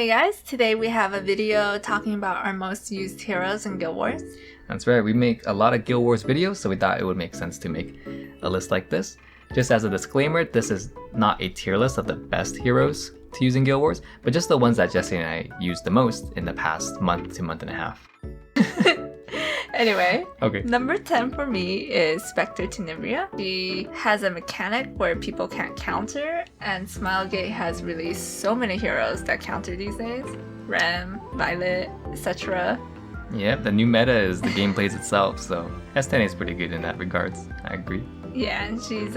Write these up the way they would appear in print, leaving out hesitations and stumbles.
Hey guys, today we have a video talking about our most used heroes in Guild Wars. That's right, we make a lot of Guild Wars videos, so we thought it would make sense to make a list like this. Just as a disclaimer, this is not a tier list of the best heroes to use in Guild Wars, but just the ones that Jesse and I used the most in the past month to month and a half. Anyway, okay. Number 10 for me is Specter Tenebria. She has a mechanic where people can't counter, and Smilegate has released so many heroes that counter these days. Rem, Violet, etc. Yeah, the new meta is the game plays itself, so S10 is pretty good in that regards. I agree. Yeah, and she's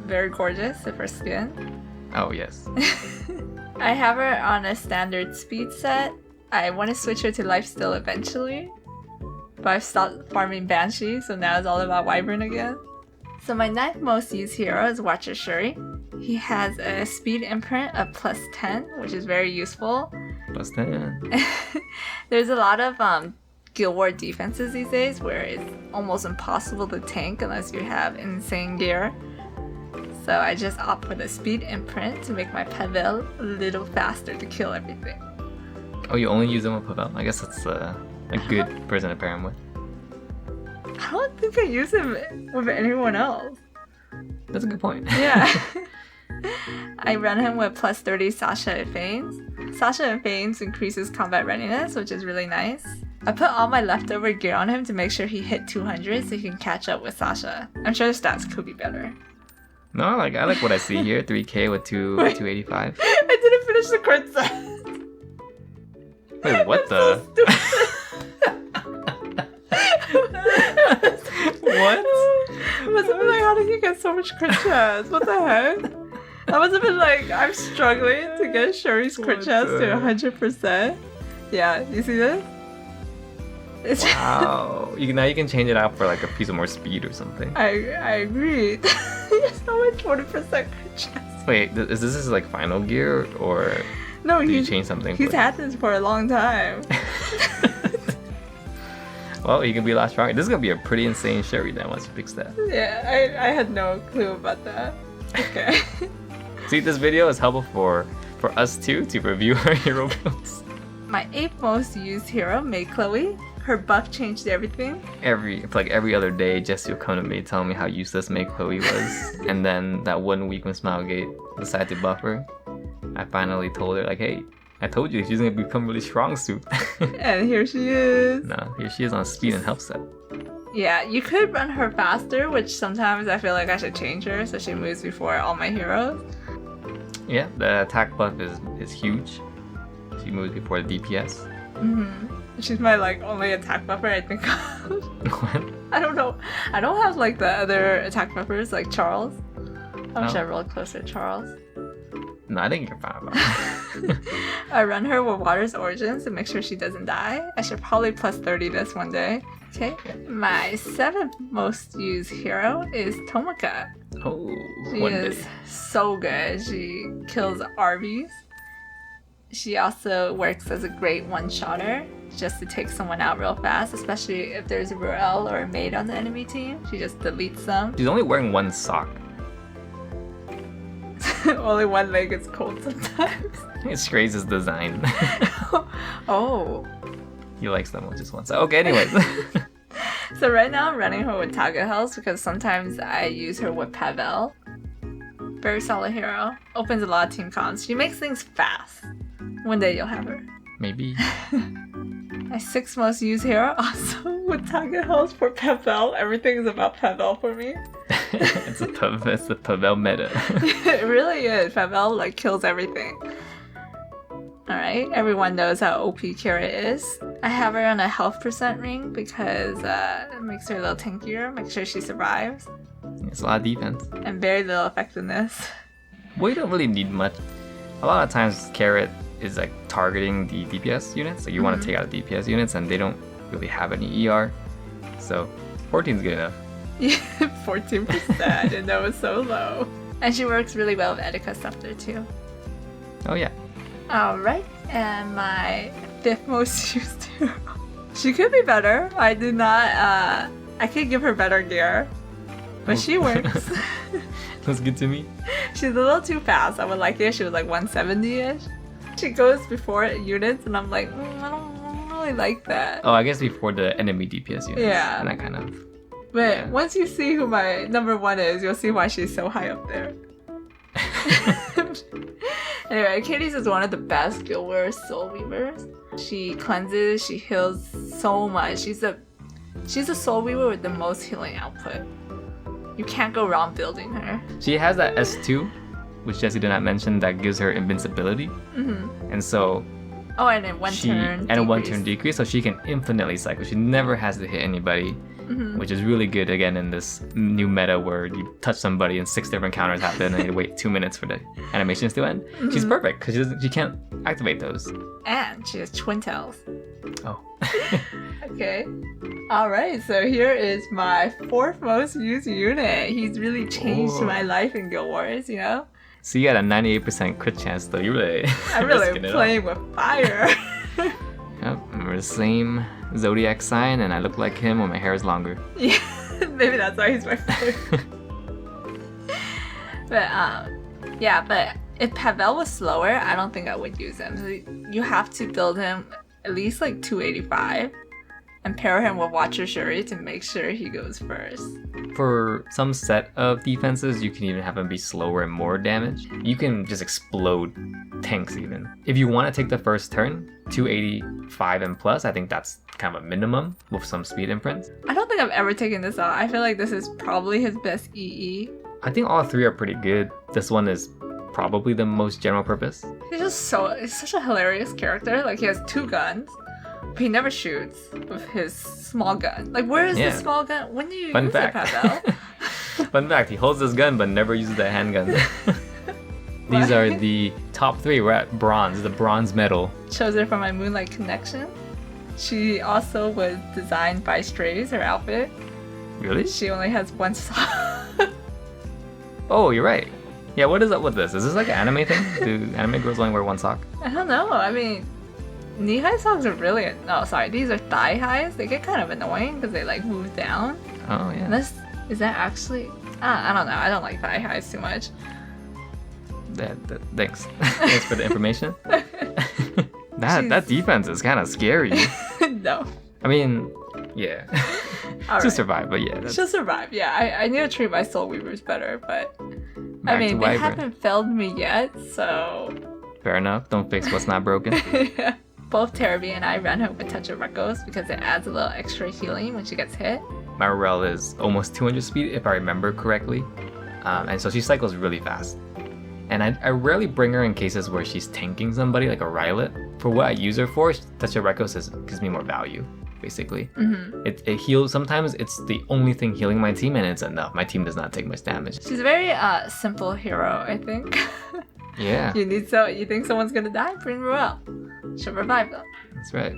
very gorgeous with her skin. Oh, yes. I have her on a standard speed set. I want to switch her to lifesteal eventually, but I've stopped farming Banshee, so now it's all about Wyvern again. So my 9th most used hero is Watcher Schuri. He has a speed imprint of plus 10, which is very useful. Plus 10. There's a lot of Guild War defenses these days where it's almost impossible to tank unless you have insane gear. So I just opt for the speed imprint to make my Pavel a little faster to kill everything. Oh, you only use them with Pavel? I guess that's a good person to pair him with. I don't think I use him with anyone else. That's a good point. Yeah. I run him with plus 30 Sasha and Feigns. Sasha and Feigns increases combat readiness, which is really nice. I put all my leftover gear on him to make sure he hit 200 so he can catch up with Sasha. I'm sure the stats could be better. No, I like what I see here. 3k with 285. I didn't finish the crit set. Wait, what the? What? I must have been like, how did you get so much crit chance? What the heck? I must have been like, I'm struggling to get Shuri's crit chance to 100%. Yeah, you see this? Wow. Now you can change it out for like a piece of more speed or something. I agree. There's only 40% crit chance. Wait, is this his like final gear or no? Did you change something? He's had this for a long time. Well, he can be a lot stronger. This is gonna be a pretty insane Schuri then once you fix that. Yeah, I had no clue about that. Okay. See, this video is helpful for us too to review our hero builds. My 8th most used hero, Maid Chloe. Her buff changed everything. Every other day, Jesse will come to me telling me how useless Maid Chloe was. And then that one week when Smilegate decided to buff her, I finally told her like, hey, I told you she's gonna become really strong soon. And here she is. No, here she is on speed and health set. Yeah, you could run her faster, which sometimes I feel like I should change her so she moves before all my heroes. Yeah, the attack buff is huge. She moves before the DPS. Mm-hmm. She's my only attack buffer I think of. What? I don't know. I don't have the other attack buffers like Charles. I wish I rolled closer to Charles. No, I think you're fine about it. I run her with Water's Origins to make sure she doesn't die. I should probably plus 30 this one day. Okay. My 7th most used hero is Tomika. Oh, she is so good. She kills Arby's. She also works as a great one-shotter, just to take someone out real fast, especially if there's a Ruele or a Maid on the enemy team. She just deletes them. She's only wearing one sock. Only one leg is cold sometimes. It's Straze's design. Oh. He likes them with just one sock. Okay, anyways. So right now I'm running her with Target Health because sometimes I use her with Pavel. Very solid hero. Opens a lot of team comms. She makes things fast. One day you'll have her. Maybe. My 6th most used hero also with Target Health for Pavel. Everything is about Pavel for me. It's the Pavel meta. It really is. Pavel kills everything. Alright, everyone knows how OP Kira is. I have her on a health percent ring because it makes her a little tankier, make sure she survives. It's a lot of defense. And very little effectiveness. Well, you don't really need much. A lot of times Carrot is targeting the DPS units. So you want to take out the DPS units and they don't really have any ER. So 14 is good enough. Yeah, 14%. I didn't know it was so low. And she works really well with Etika Scepter too. Oh yeah. Alright, and my 5th most used hero. She could be better. I do not, I could give her better gear. But she works. Looks good to me. She's a little too fast. I would like it if she was 170-ish. She goes before units, and I'm like, I don't really like that. Oh, I guess before the enemy DPS units. Yeah. And that kind of. But Yeah. once you see who my number 1 is, you'll see why she's so high up there. Anyway, Achates is one of the best Guild Wars Soul Weavers. She cleanses, she heals so much. She's a Soul Weaver with the most healing output. You can't go wrong building her. She has that S2, which Jessie did not mention, that gives her invincibility. Mm-hmm. And so Oh, and in one turn. And a 1 turn decrease, so she can infinitely cycle. She never has to hit anybody, which is really good again in this new meta where you touch somebody and 6 different counters happen and you wait 2 minutes for the animations to end. She's perfect because she can't activate those. And she has twin tails. Oh. Okay. Alright, so here is my 4th most used unit. He's really changed my life in Guild Wars, you know? So you got a 98% crit chance though. You really I'm really playing with fire. Yep, we're the same zodiac sign and I look like him when my hair is longer. Yeah, maybe that's why he's my favorite. But if Pavel was slower, I don't think I would use him. So you have to build him at least like 285 and pair him with Watcher Schuri to make sure he goes first. For some set of defenses, you can even have him be slower and more damage. You can just explode tanks even. If you want to take the first turn, 285 and plus, I think that's kind of a minimum with some speed imprints. I don't think I've ever taken this out. I feel like this is probably his best EE. I think all 3 are pretty good. This one is probably the most general purpose. He's such a hilarious character. Like, he has 2 guns, but he never shoots with his small gun. Like, where is the small gun? When do you use it, Pavel? Fun fact, he holds his gun but never uses the handgun. These are the top 3. We're at bronze, the bronze medal. Chose her for my Moonlight Connection. She also was designed by Straze, her outfit. Really? She only has 1 sock. Oh, you're right. Yeah, what is up with this? Is this like an anime thing? Do anime girls only wear 1 sock? I don't know. I mean, knee-high socks are really... No, sorry. These are thigh-highs. They get kind of annoying because they, like, move down. Oh, yeah. Is that actually... I don't know. I don't like thigh-highs too much. Thanks. Thanks for the information. That defense is kind of scary. No. I mean, yeah. She'll survive, but yeah. She'll survive, yeah. I need to treat my Soul Weavers better, but... Back they haven't failed me yet, so... Fair enough. Don't fix what's not broken. Yeah. Both Tenebria and I ran her with Touch of Echoes because it adds a little extra healing when she gets hit. My Ruele is almost 200 speed, if I remember correctly. And so she cycles really fast. And I rarely bring her in cases where she's tanking somebody, like a Ruele. For what I use her for, Touch of Echoes gives me more value, basically. It heals. Sometimes it's the only thing healing my team, and it's enough. My team does not take much damage. She's a very simple hero, I think. Yeah. You think someone's gonna die? Bring Ruele. She'll revive them. That's right.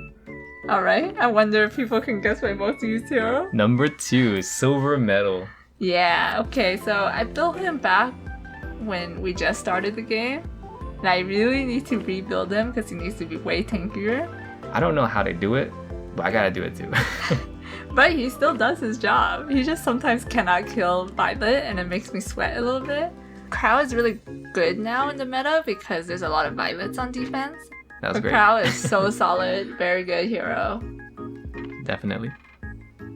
Alright, I wonder if people can guess my most used hero. Number 2, Silver Medal. Yeah, okay, so I built him back when we just started the game. And I really need to rebuild him because he needs to be way tankier. I don't know how they do it, but I gotta do it too. But he still does his job. He just sometimes cannot kill Violet and it makes me sweat a little bit. Krau is really good now in the meta because there's a lot of Violets on defense. That was great. Krau is so solid, very good hero. Definitely.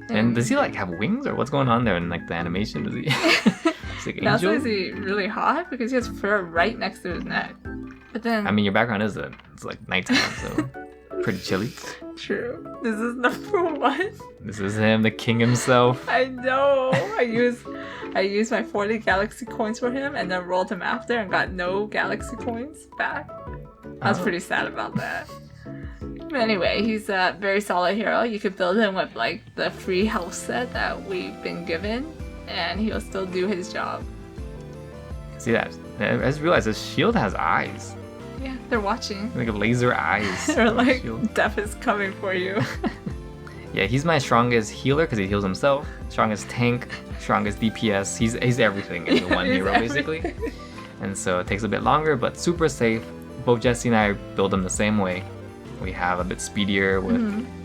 And does he like have wings or what's going on there in like the animation? Does he? He's like That's why angel? is he really hot because he has fur right next to his neck. But then I mean, your background is it's like nighttime, so pretty chilly. True. This is number 1. This is him, the king himself. I know. I used my 40 galaxy coins for him and then rolled him after and got no galaxy coins back. I was pretty sad about that. But anyway, he's a very solid hero. You could build him with like the free health set that we've been given and he'll still do his job. See that? I just realized his shield has eyes. Yeah, they're watching. Like laser eyes. They're like, Shield. death is coming for you. Yeah, he's my strongest healer because he heals himself. Strongest tank, strongest DPS. He's everything in the one hero basically. And so it takes a bit longer, but super safe. Both Jessie and I build him the same way. We have a bit speedier with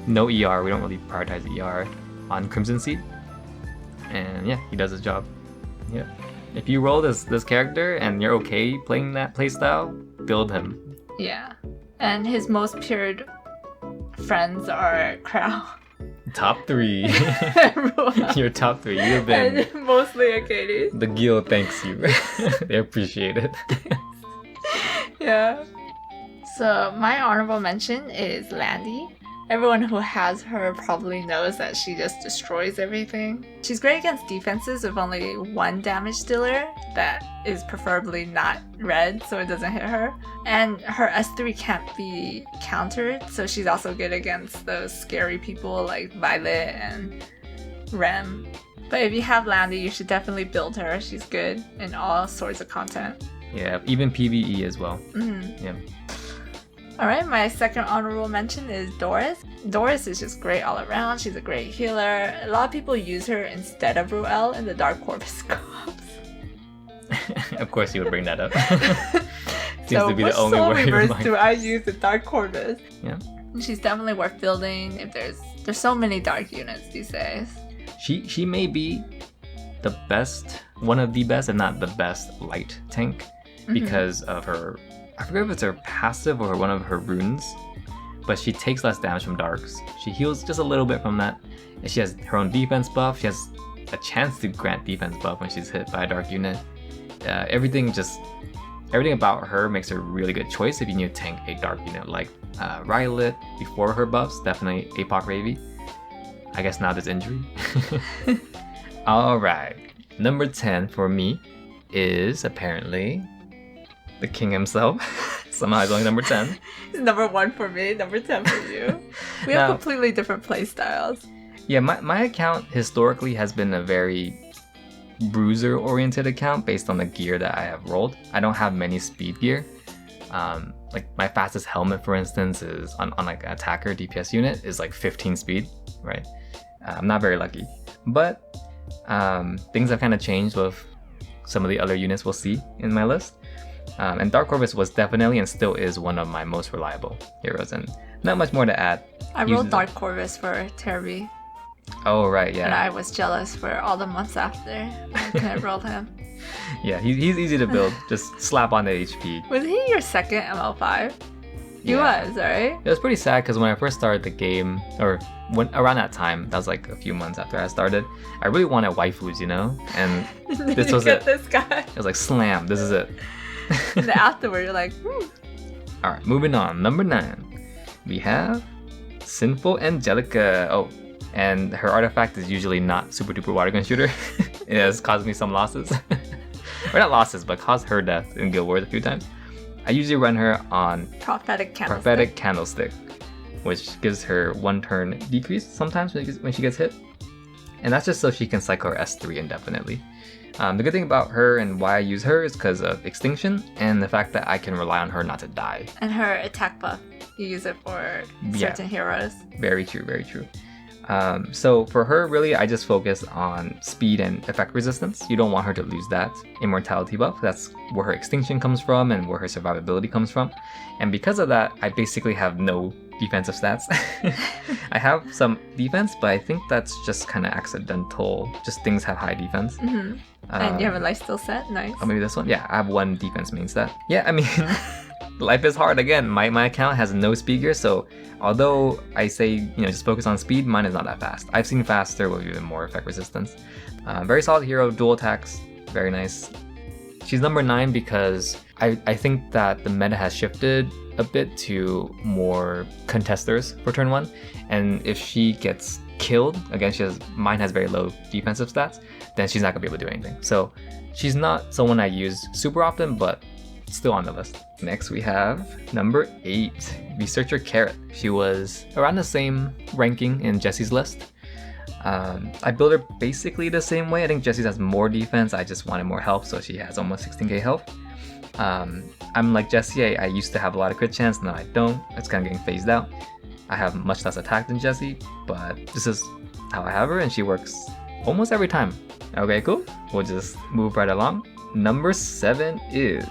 no ER. We don't really prioritize ER on Crimson Seed. And yeah, he does his job. Yeah. If you roll this character and you're okay playing that playstyle, build him. Yeah. And his most pure friends are Krau. Top 3. Ruele. Your top 3. You've been... And mostly Achates. The guild thanks you. They appreciate it. Yeah. So my honorable mention is Landy. Everyone who has her probably knows that she just destroys everything. She's great against defenses with only 1 damage dealer that is preferably not red so it doesn't hit her. And her S3 can't be countered, so she's also good against those scary people like Violet and Rem. But if you have Landy, you should definitely build her. She's good in all sorts of content. Yeah, even PvE as well. Mm-hmm. Yeah. Alright, my second honorable mention is Doris. Doris is just great all around. She's a great healer. A lot of people use her instead of Ruele in the Dark Corvus co-ops. Of course you would bring that up. Seems So to be which the only soul way. reverse do I use in Dark Corvus? Yeah. She's definitely worth building. If there's so many dark units these days. She may be the best, one of the best, if not the best light tank because of her, I forget if it's her passive or one of her runes, but she takes less damage from darks. She heals just a little bit from that, and she has her own defense buff. She has a chance to grant defense buff when she's hit by a dark unit. Everything about her makes her a really good choice if you need to tank a dark unit like Ruele before her buffs. Definitely Apoc Ravy. I guess now there's injury. Alright, number 10 for me is apparently the king himself. Somehow he's only number 10. It's number 1 for me, number 10 for you. We have completely different play styles. Yeah, my account historically has been a very bruiser-oriented account based on the gear that I have rolled. I don't have many speed gear. Like my fastest helmet, for instance, is on like an attacker DPS unit is like 15 speed, right? I'm not very lucky, but things have kind of changed with some of the other units we'll see in my list. And Dark Corvus was definitely and still is one of my most reliable heroes, and not much more to add. I rolled Dark Corvus for Tenebria. Oh right, yeah. And I was jealous for all the months after I couldn't roll him. Yeah, he's easy to build. Just slap on the HP. Was he your second ML5? He was, right? It was pretty sad because when I first started the game, or when around that time, that was like a few months after I started, I really wanted waifus, you know? And this was it. This guy. It was like, slam, this is it. And then afterward, you're like, Alright, moving on. Number 9. We have Sinful Angelica. Oh, and her artifact is usually not super duper water gun shooter. It has caused me some losses. Or not losses, but caused her death in Guild Wars a few times. I usually run her on Prophetic Candlestick, which gives her 1 turn decrease sometimes when she gets hit. And that's just so she can cycle her S3 indefinitely. The good thing about her and why I use her is because of Extinction and the fact that I can rely on her not to die. And her attack buff. You use it for certain heroes. Very true, very true. So for her, really, I just focus on speed and effect resistance. You don't want her to lose that immortality buff. That's where her extinction comes from and where her survivability comes from. And because of that, I basically have no defensive stats. I have some defense, but I think that's just kind of accidental. Just things have high defense. Mm-hmm. And you have a lifesteal set? Nice. Oh, maybe this one? Yeah, I have 1 defense main stat. Yeah, I mean, life is hard. Again, my account has no speed gear, so although I say, just focus on speed, mine is not that fast. I've seen faster with even more effect resistance. Very solid hero, dual attacks, very nice. She's number 9 because I think that the meta has shifted a bit to more contesters for turn 1, and if she gets killed, again, mine has very low defensive stats, then she's not gonna be able to do anything. So she's not someone I use super often, but still on the list. Next we have number 8, Researcher Carrot. She was around the same ranking in Jesse's list. I built her basically the same way. I think Jesse's has more defense, I just wanted more health, so she has almost 16k health. I'm like Jesse, I used to have a lot of crit chance, now I don't. It's kind of getting phased out. I have much less attack than Jesse, but this is how I have her, and she works almost every time. Okay, cool. We'll just move right along. Number 7 is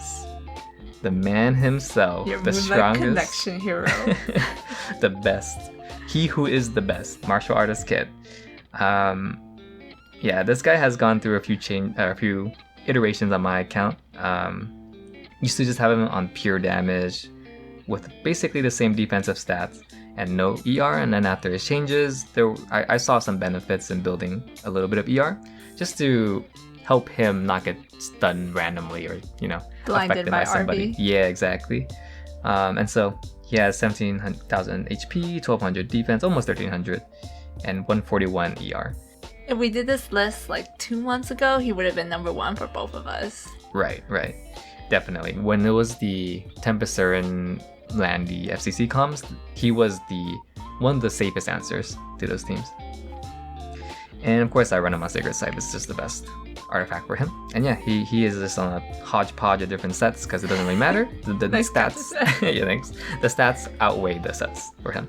the man himself, Your the Moonlight strongest Connection hero. the best. He who is the best. Martial artist kid. Yeah, this guy has gone through a few iterations on my account. Used to just have him on pure damage, with basically the same defensive stats and no ER, and then after his changes, I saw some benefits in building a little bit of ER, just to help him not get stunned randomly or, Blinded affected by by somebody. RB. Yeah, exactly. And so he has 17,000 HP, 1200 defense, almost 1300, and 141 ER. If we did this list like 2 months ago, he would have been number 1 for both of us. Right. Definitely. When it was the Tempest-Surin Landy FCC comms, he was one of the safest answers to those teams. And of course, I run him on Sacred Scythe. It's just the best artifact for him. And yeah, he is just on a hodgepodge of different sets because it doesn't really matter. The Nice stats, yeah, thanks. The stats outweigh the sets for him.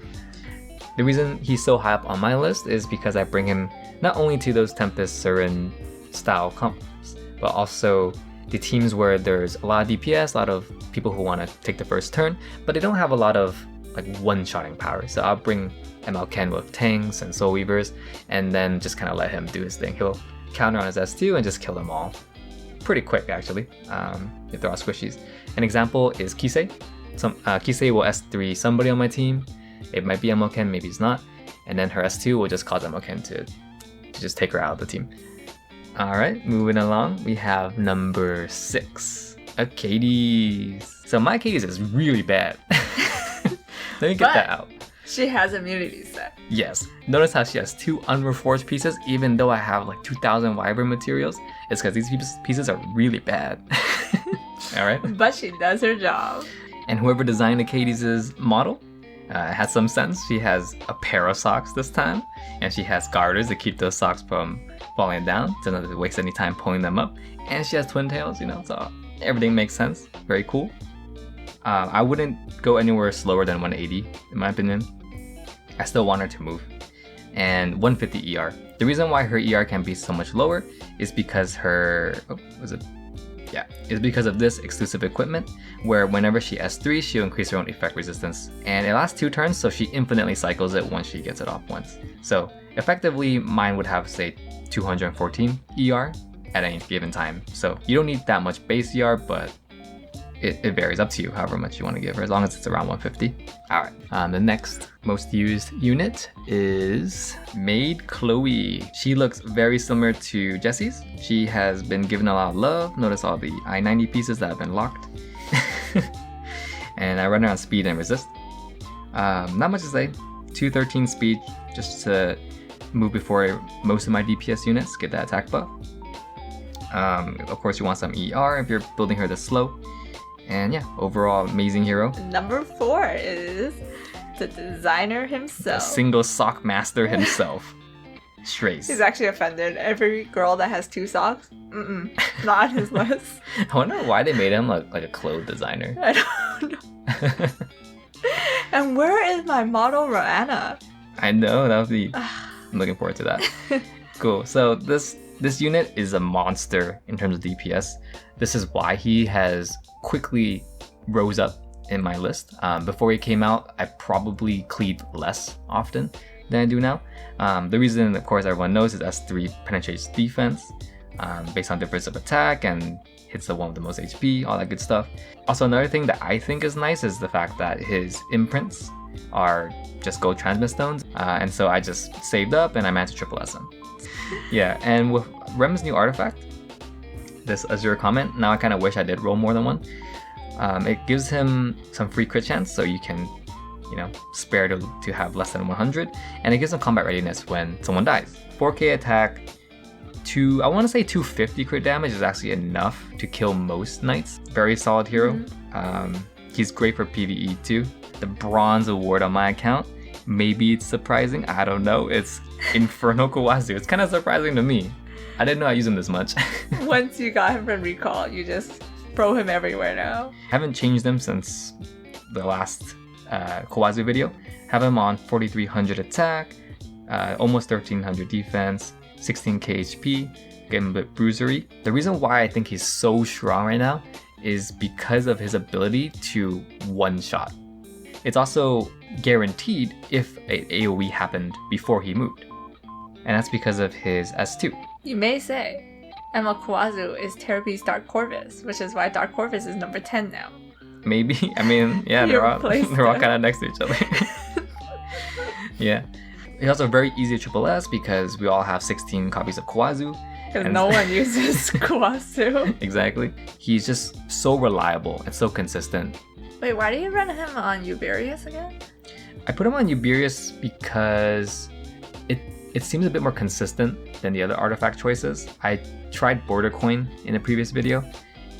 The reason he's so high up on my list is because I bring him not only to those Tempest-Surin style comps, but also the teams where there's a lot of DPS, a lot of people who want to take the first turn, but they don't have a lot of like one-shotting power. So I'll bring ML Ken with tanks and soul weavers, and then just kind of let him do his thing. He'll counter on his S2 and just kill them all pretty quick, actually, if they're all squishies. An example is Kisei. Kisei will S3 somebody on my team. It might be ML Ken, maybe it's not, and then her S2 will just cause ML Ken to just take her out of the team. Alright, moving along, we have number 6, Achates. So my Achates is really bad. Let me get that out. She has immunity set. Yes. Notice how she has 2 unreforged pieces, even though I have like 2,000 Wyvern materials. It's because these pieces are really bad. Alright? But she does her job. And whoever designed Achates' model has some sense. She has a pair of socks this time, and she has garters to keep those socks from falling down, so not to waste any time pulling them up. And she has twin tails, so everything makes sense. Very cool. I wouldn't go anywhere slower than 180, in my opinion. I still want her to move. And 150 ER. The reason why her ER can be so much lower is because is because of this exclusive equipment, where whenever she S3, she'll increase her own effect resistance. And it lasts 2 turns, so she infinitely cycles it once she gets it off once. So effectively, mine would have, say, 214 ER at any given time. So you don't need that much base ER, but it varies up to you, however much you want to give her, as long as it's around 150. Alright, the next most used unit is Maid Chloe. She looks very similar to Jessie's. She has been given a lot of love. Notice all the I-90 pieces that have been locked. And I run her on speed and resist. Not much to say. 213 speed, just to move before most of my DPS units get that attack buff. Of course, you want some ER if you're building her this slow. And yeah, overall amazing hero. Number 4 is the designer himself. The single sock master himself. Straze. He's actually offended. Every girl that has 2 socks, not on his list. I wonder why they made him like a clothes designer. I don't know. And where is my model Roanna? I know, that would be... I'm looking forward to that. Cool. So this unit is a monster in terms of DPS. This is why he has quickly rose up in my list. Before he came out, I probably cleaved less often than I do now. The reason, of course, everyone knows is S3 penetrates defense based on difference of attack and hits the one with the most HP, all that good stuff. Also, another thing that I think is nice is the fact that his imprints are just gold transmit stones, and so I just saved up and I managed to triple S him. Yeah, and with Rem's new artifact, this Azure comment, now I kind of wish I did roll more than one. It gives him some free crit chance, so you can, spare to have less than 100, and it gives him combat readiness when someone dies. 4k attack, I want to say 250 crit damage is actually enough to kill most knights. Very solid hero. He's great for PvE too. The bronze award on my account, maybe it's surprising, I don't know. It's Inferno Khawazu. It's kind of surprising to me. I didn't know I use him this much. Once you got him from recall, you just throw him everywhere now. Haven't changed him since the last Khawazu video. Have him on 4300 attack, almost 1300 defense, 16k HP, get him a bit bruisery. The reason why I think he's so strong right now is because of his ability to one-shot. It's also guaranteed if an AoE happened before he moved. And that's because of his S2. You may say, ML Khawazu is Therapy's Dark Corvus, which is why Dark Corvus is number 10 now. Maybe. I mean, yeah, You they're all replaced kind them. of next to each other. Yeah. He's also very easy triple S because we all have 16 copies of Khawazu. Because And- no one uses Khawazu. Exactly. He's just so reliable and so consistent. Wait, why do you run him on Uberius again? I put him on Uberius because it seems a bit more consistent than the other artifact choices. I tried Border Coin in a previous video,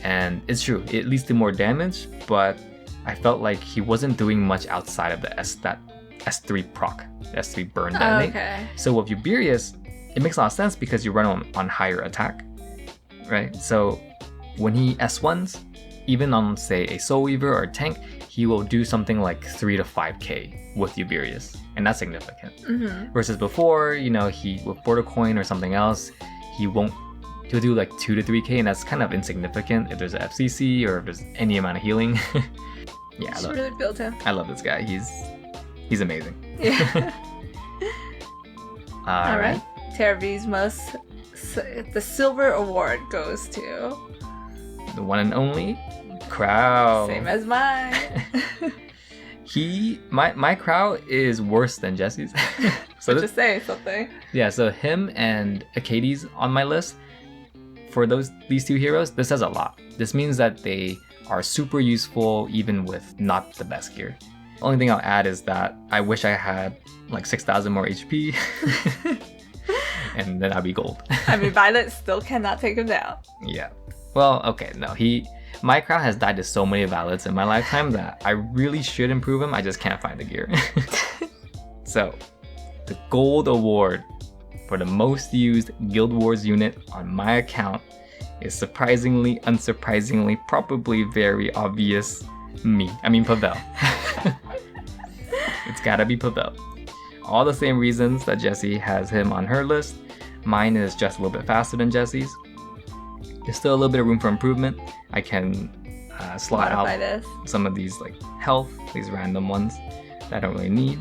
and it's true, it leads to more damage, but I felt like he wasn't doing much outside of the S3 proc, S3 burn detonate. Okay. So with Uberius, it makes a lot of sense because you run on higher attack, right? So when he S1s, even on say a Soul Weaver or a tank, he will do something like 3 to 5k with Uberius, and that's significant. Mm-hmm. Versus before, he with Border Coin or something else, he'll do like 2 to 3k, and that's kind of insignificant if there's a FCC or if there's any amount of healing. Yeah, Should really build him. I love this guy. He's amazing. Yeah. All right. Terravi's the silver award goes to The one and only Krau. same as mine. My Krau is worse than Jesse's. So Just say something. yeah, so him and Achates on my list. For these two heroes, this says a lot. This means that they are super useful even with not the best gear. Only thing I'll add is that I wish I had like 6,000 more HP. And then I'd be gold. I mean, Violet still cannot take him down. Yeah. Well, okay, no, my Krau has died to so many Violets in my lifetime that I really should improve him, I just can't find the gear. So, the gold award for the most used Guild Wars unit on my account is surprisingly, unsurprisingly, probably very obvious Pavel. It's gotta be Pavel. All the same reasons that Jessie has him on her list. Mine is just a little bit faster than Jessie's. There's still a little bit of room for improvement. I can slot Modify out this. some of these like health, these random ones that I don't really need.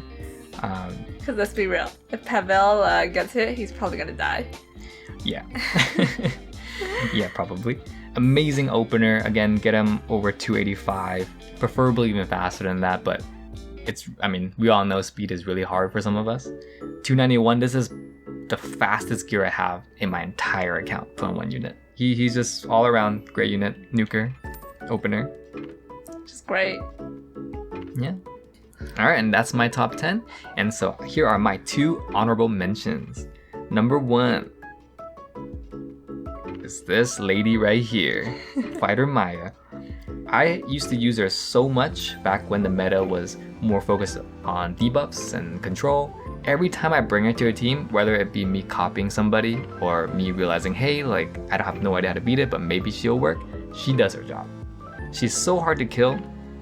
Because let's be real, if Pavel gets hit, he's probably gonna die. Yeah. Yeah, probably. Amazing opener. Again, get him over 285, preferably even faster than that, but we all know speed is really hard for some of us. 291, this is the fastest gear I have in my entire account for one unit. He's just all around great unit, nuker, opener. Just great. Yeah. Alright, and that's my top 10. And so here are my 2 honorable mentions. Number 1 is this lady right here, Fighter Maya. I used to use her so much back when the meta was more focused on debuffs and control. Every time I bring her to a team, whether it be me copying somebody or me realizing, hey, like I don't have no idea how to beat it, but maybe she'll work, she does her job. She's so hard to kill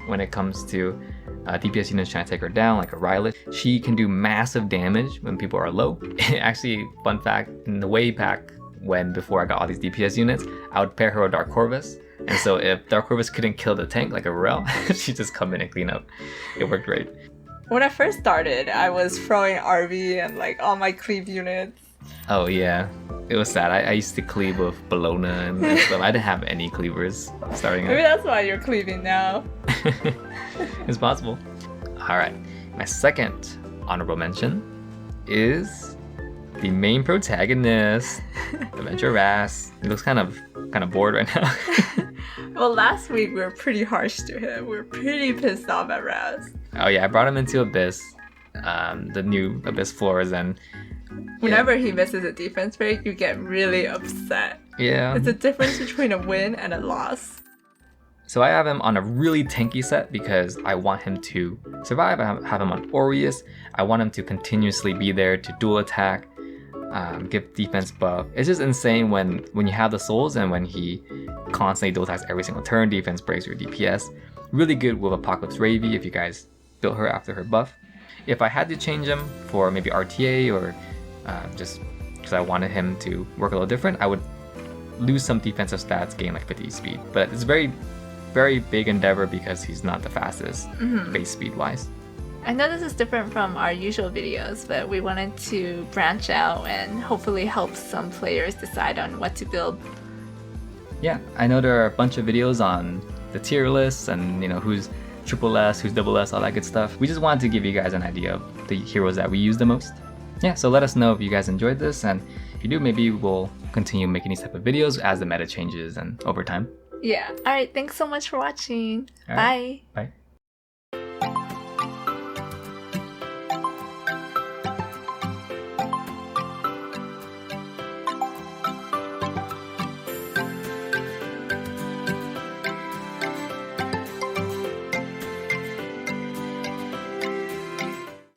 when it comes to DPS units trying to take her down, like a Ruele. She can do massive damage when people are low. Actually, fun fact, in the way back before I got all these DPS units, I would pair her with Dark Corvus. And so if Dark Corvus couldn't kill the tank like a Ruele, she'd just come in and clean up. It worked great. When I first started, I was throwing RV and like all my cleave units. Oh yeah, it was sad. I used to cleave with Bologna and stuff. I didn't have any cleavers starting Maybe out. that's why you're cleaving now. It's possible. Alright, my second honorable mention is the main protagonist, Adventure Ras. He looks kind of bored right now. Well, last week we were pretty harsh to him. We were pretty pissed off at Raz. Oh yeah, I brought him into Abyss, the new Abyss floors, and Whenever he misses a defense break, you get really upset. yeah. It's a difference between a win and a loss. So I have him on a really tanky set because I want him to survive. I have him on Aureus. I want him to continuously be there to dual attack, give defense buff. It's just insane when you have the souls and when he constantly dual attacks every single turn, defense breaks your DPS. Really good with Apocalypse Ravy if you guys built her after her buff. If I had to change him for maybe RTA or just because I wanted him to work a little different, I would lose some defensive stats, gain like 50 speed. But it's very, very big endeavor because he's not the fastest base speed wise. I know this is different from our usual videos, but we wanted to branch out and hopefully help some players decide on what to build. Yeah, I know there are a bunch of videos on the tier lists and who's triple S, who's double S, all that good stuff. We just wanted to give you guys an idea of the heroes that we use the most. Yeah, so let us know if you guys enjoyed this, and if you do, maybe we'll continue making these type of videos as the meta changes and over time. Yeah. All right. Thanks so much for watching. All Bye. right. Bye.